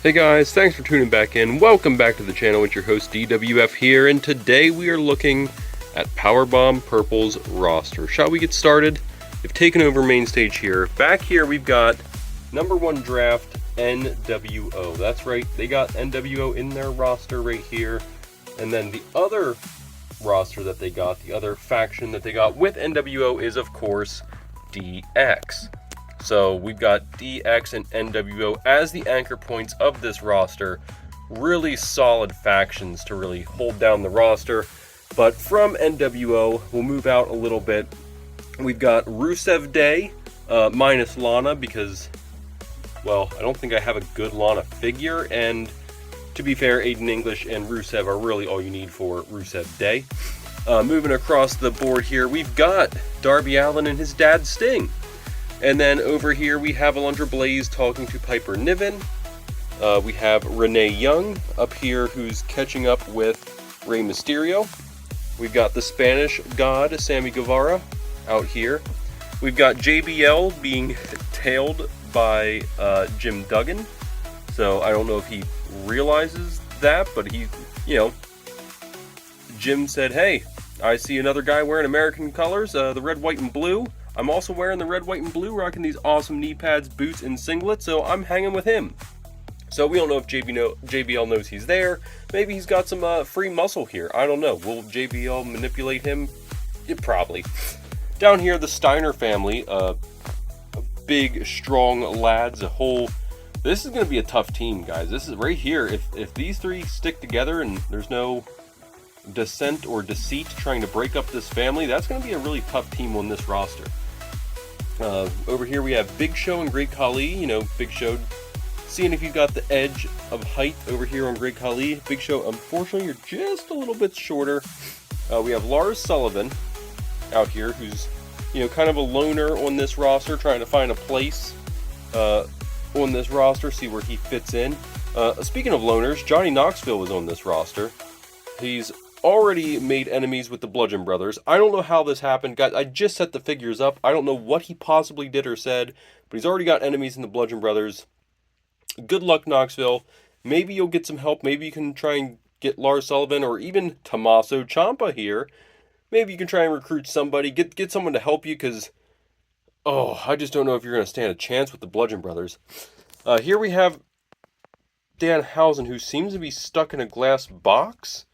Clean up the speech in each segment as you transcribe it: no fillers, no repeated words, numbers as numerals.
Hey guys, thanks for tuning back in. Welcome back to the channel. It's your host DWF here, and today we are looking at Powerbomb Purple's roster. Shall we get started? They've taken over main stage here. Back here we've got number 1 draft NWO. That's right, they got NWO in their roster right here. And then the other roster that they got, the other faction that they got with NWO is of course DX. So we've got DX and NWO as the anchor points of this roster. Really solid factions to really hold down the roster. But from NWO, we'll move out a little bit. We've got Rusev Day, minus Lana, because, well, I don't think I have a good Lana figure. And to be fair, Aiden English and Rusev are really all you need for Rusev Day. Moving across the board here, we've got Darby Allin and his dad Sting. And then over here we have Alundra Blaze talking to Piper Niven. We have Renee Young up here who's catching up with Rey Mysterio. We've got the Spanish God Sammy Guevara out here. We've got JBL being tailed by Jim Duggan. So I don't know if he realizes that, but he, Jim said, hey, I see another guy wearing American colors, the red, white, and blue. I'm also wearing the red, white, and blue, rocking these awesome knee pads, boots, and singlet, so I'm hanging with him. So we don't know if JBL knows he's there. Maybe he's got some free muscle here. I don't know. Will JBL manipulate him? Yeah, probably. Down here, the Steiner family, big, strong lads, this is going to be a tough team, guys. This is right here. If these three stick together and there's no dissent or deceit trying to break up this family, that's going to be a really tough team on this roster. Over here we have Big Show and Great Khali. Big Show seeing if you got the edge of height over here on Great Khali. Big Show, unfortunately, you're just a little bit shorter. We have Lars Sullivan out here, who's kind of a loner on this roster, trying to find a place on this roster, see where he fits in. Speaking of loners, Johnny Knoxville is on this roster. He's already made enemies with the Bludgeon Brothers. I don't know how this happened, guys. I just set the figures up. I don't know what he possibly did or said, but he's already got enemies in the Bludgeon Brothers. Good luck, Knoxville. Maybe you'll get some help. Maybe you can try and get Lars Sullivan or even Tommaso Ciampa here. Maybe you can try and recruit somebody. Get someone to help you, because, I just don't know if you're going to stand a chance with the Bludgeon Brothers. Here we have Danhausen, who seems to be stuck in a glass box.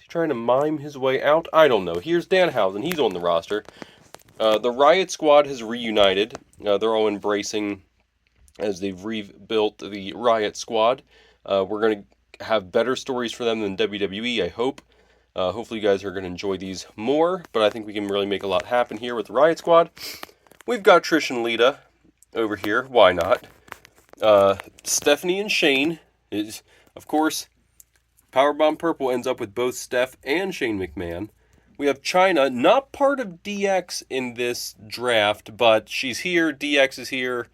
Trying to mime his way out? I don't know. Here's Danhausen. He's on the roster. The Riot Squad has reunited. They're all embracing as they've rebuilt the Riot Squad. We're going to have better stories for them than WWE, I hope. Hopefully you guys are going to enjoy these more, but I think we can really make a lot happen here with the Riot Squad. We've got Trish and Lita over here. Why not? Stephanie and Shane is, of course, Powerbomb Purple ends up with both Steph and Shane McMahon. We have Chyna, not part of DX in this draft, but she's here, DX is here.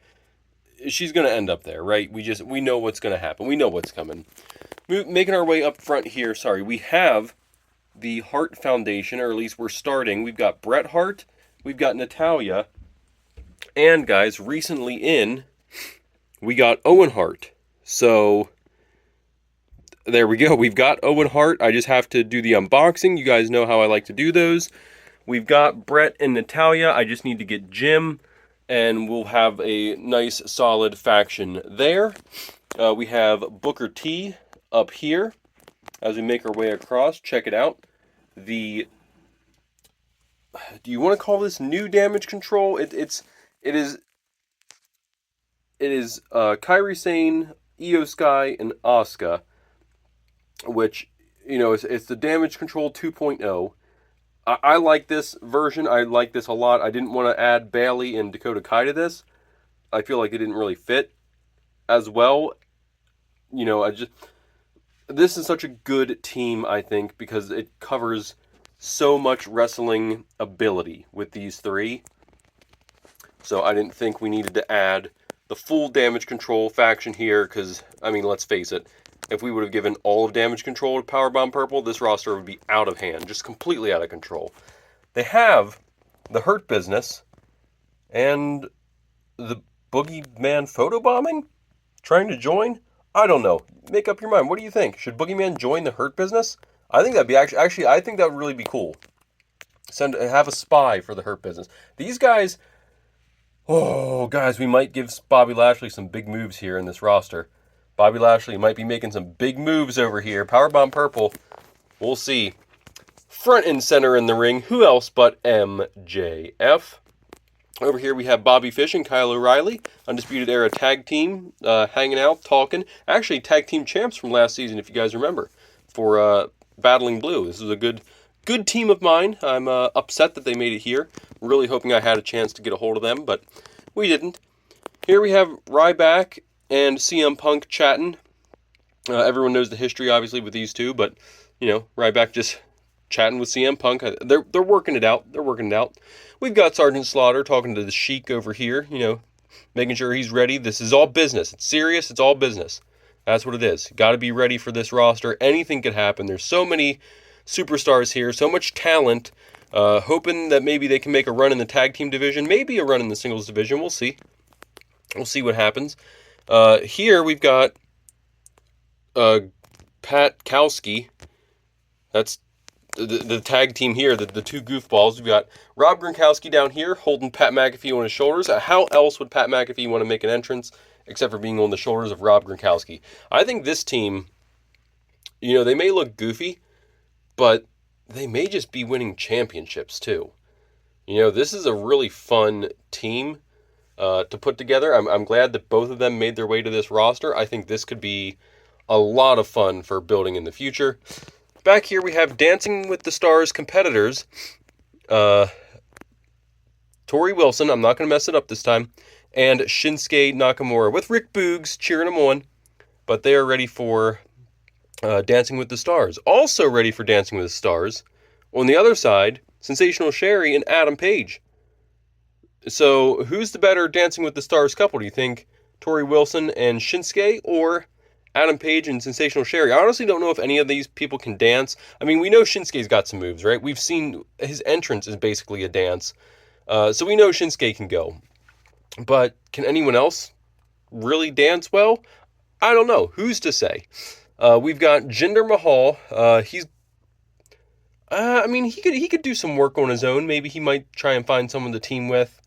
She's going to end up there, right? We know what's going to happen. We know what's coming. Making our way up front here, we have the Hart Foundation, or at least we're starting. We've got Bret Hart, we've got Natalya, and guys, recently we got Owen Hart. So there we go. We've got Owen Hart. I just have to do the unboxing. You guys know how I like to do those. We've got Bret and Natalya. I just need to get Jim, and we'll have a nice, solid faction there. We have Booker T up here as we make our way across. Check it out. Do you want to call this new damage control? It is Kairi Sane, Io Sky, and Asuka, which, it's the Damage Control 2.0. I like this version. I like this a lot. I didn't want to add Bayley and Dakota Kai to this. I feel like they didn't really fit as well. This is such a good team, I think, because it covers so much wrestling ability with these three. So I didn't think we needed to add the full Damage Control faction here, because, let's face it, if we would have given all of Damage Control to Powerbomb Purple, this roster would be out of hand, just completely out of control. They have the Hurt Business and the Boogeyman Photobombing trying to join. I don't know. Make up your mind. What do you think? Should Boogeyman join the Hurt business? I think that'd be actually I think that would really be cool. Have a spy for the Hurt business. These guys, oh guys, we might give Bobby Lashley some big moves here in this roster. Bobby Lashley might be making some big moves over here. Powerbomb Purple. We'll see. Front and center in the ring. Who else but MJF? Over here we have Bobby Fish and Kyle O'Reilly, Undisputed Era Tag Team, hanging out, talking. Actually, Tag Team Champs from last season, if you guys remember, for Battling Blue. This is a good team of mine. I'm upset that they made it here. Really hoping I had a chance to get a hold of them, but we didn't. Here we have Ryback and CM Punk chatting. Everyone knows the history, obviously, with these two, but, you know, Ryback just chatting with CM Punk. They're working it out. They're working it out. We've got Sergeant Slaughter talking to the Sheik over here, you know, making sure he's ready. This is all business. It's serious. It's all business. That's what it is. Got to be ready for this roster. Anything could happen. There's so many superstars here, so much talent. Hoping that maybe they can make a run in the tag team division, maybe a run in the singles division. We'll see. We'll see what happens. Here we've got Pat Kowski. That's the tag team here, the two goofballs. We've got Rob Gronkowski down here holding Pat McAfee on his shoulders. How else would Pat McAfee want to make an entrance except for being on the shoulders of Rob Gronkowski? I think this team, you know, they may look goofy, but they may just be winning championships too. You know, this is a really fun team to put together. I'm glad that both of them made their way to this roster. I think this could be a lot of fun for building in the future. Back here we have Dancing with the Stars competitors. Tori Wilson, I'm not going to mess it up this time, and Shinsuke Nakamura with Rick Boogs cheering them on. But they are ready for Dancing with the Stars. Also ready for Dancing with the Stars, on the other side, Sensational Sherry and Adam Page. So who's the better Dancing with the Stars couple? Do you think Tori Wilson and Shinsuke, or Adam Page and Sensational Sherry? I honestly don't know if any of these people can dance. I mean, we know Shinsuke's got some moves, right? We've seen his entrance is basically a dance. So we know Shinsuke can go. But can anyone else really dance well? I don't know. Who's to say? We've got Jinder Mahal. He could do some work on his own. Maybe he might try and find someone to team with,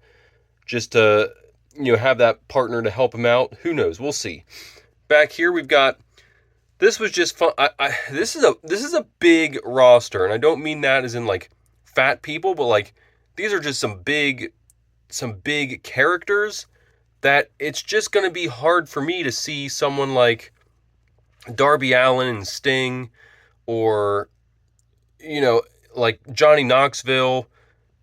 just to, you know, have that partner to help him out. Who knows? We'll see. Back here we've got. This was just fun. This is a big roster, and I don't mean that as in like fat people, but like these are just some big characters that it's just going to be hard for me to see someone like Darby Allin and Sting, or, you know, like Johnny Knoxville.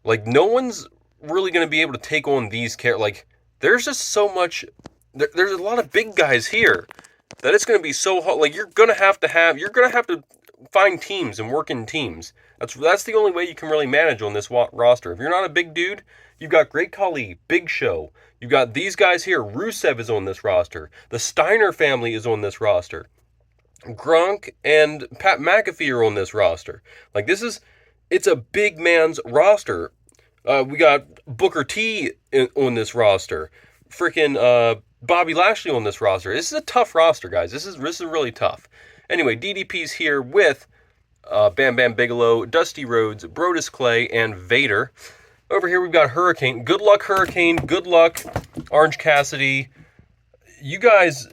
Like, no one's really going to be able to take on these characters. Like, there's just so much. There's a lot of big guys here that it's going to be so hard. Like, you're going to have to find teams and work in teams. That's the only way you can really manage on this roster. If you're not a big dude, you've got Great Khali, Big Show. You've got these guys here. Rusev is on this roster. The Steiner family is on this roster. Gronk and Pat McAfee are on this roster. Like, it's a big man's roster. We got Booker T on this roster. Freaking Bobby Lashley on this roster. This is a tough roster, guys. This is really tough. Anyway, DDP's here with Bam Bam Bigelow, Dusty Rhodes, Brodus Clay, and Vader. Over here we've got Hurricane. Good luck, Hurricane. Good luck, Orange Cassidy. You guys,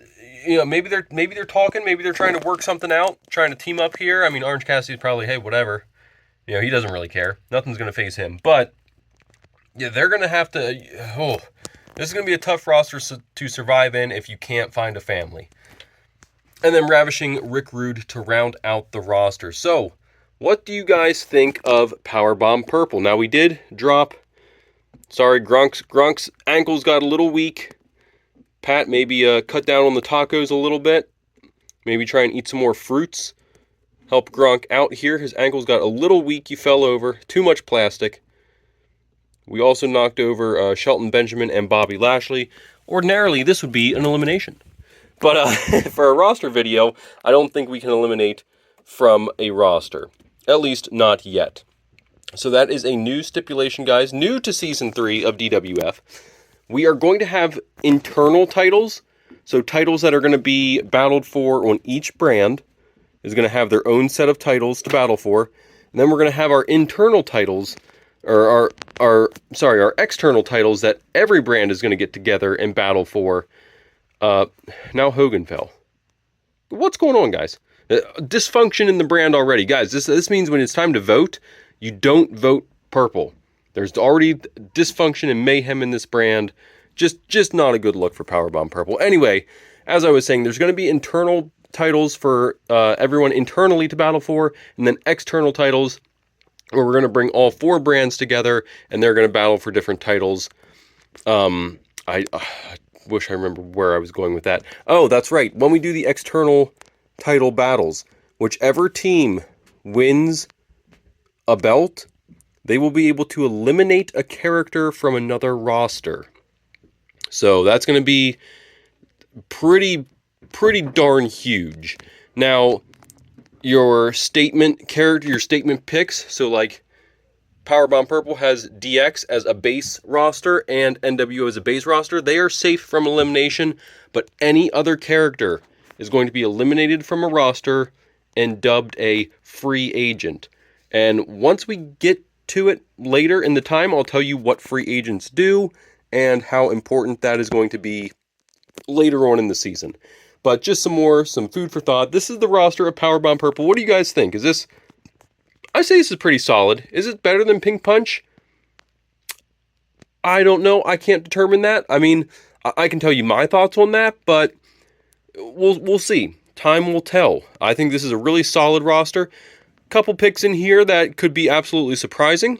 you know, maybe they're talking. Maybe they're trying to work something out, trying to team up here. I mean, Orange Cassidy's probably, hey, whatever. You know, he doesn't really care. Nothing's going to phase him. But yeah, they're going to have to. Oh, this is going to be a tough roster to survive in if you can't find a family. And then Ravishing Rick Rude to round out the roster. So, what do you guys think of Powerbomb Purple? Now, we did drop. Sorry, Gronk's ankles got a little weak. Pat, maybe cut down on the tacos a little bit. Maybe try and eat some more fruits. Help Gronk out here. His ankles got a little weak. He fell over. Too much plastic. We also knocked over Shelton Benjamin and Bobby Lashley. Ordinarily, this would be an elimination. But for a roster video, I don't think we can eliminate from a roster. At least not yet. So that is a new stipulation, guys. New to Season 3 of DWF. We are going to have internal titles, So titles that are going to be battled for on each brand is going to have their own set of titles to battle for. And then we're going to have our internal titles, or our external titles that every brand is going to get together and battle for. Now Hogan fell. What's going on, guys? Dysfunction in the brand already. Guys, this means when it's time to vote, you don't vote purple. There's already dysfunction and mayhem in this brand. Just not a good look for Powerbomb Purple. Anyway, as I was saying, there's going to be internal titles for everyone internally to battle for, and then external titles where we're going to bring all 4 brands together, and they're going to battle for different titles. I wish I remember where I was going with that. Oh, that's right. When we do the external title battles, whichever team wins a belt, they will be able to eliminate a character from another roster. So that's going to be pretty darn huge. Now, your statement picks, so like Powerbomb Purple has DX as a base roster and NWO as a base roster. They are safe from elimination, but any other character is going to be eliminated from a roster and dubbed a free agent. And once we get to it later in the time, I'll tell you what free agents do and how important that is going to be later on in the season. But just some food for thought. This is the roster of Powerbomb Purple. What do you guys think? I say this is pretty solid. Is it better than Pink Punch? I don't know. I can't determine that. I mean, I can tell you my thoughts on that, but we'll see. Time will tell. I think this is a really solid roster. Couple picks in here that could be absolutely surprising.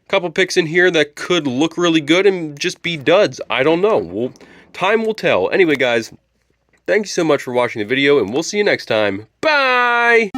Couple picks in here that could look really good and just be duds. I don't know. Time will tell. Anyway, guys, thank you so much for watching the video, and we'll see you next time. Bye!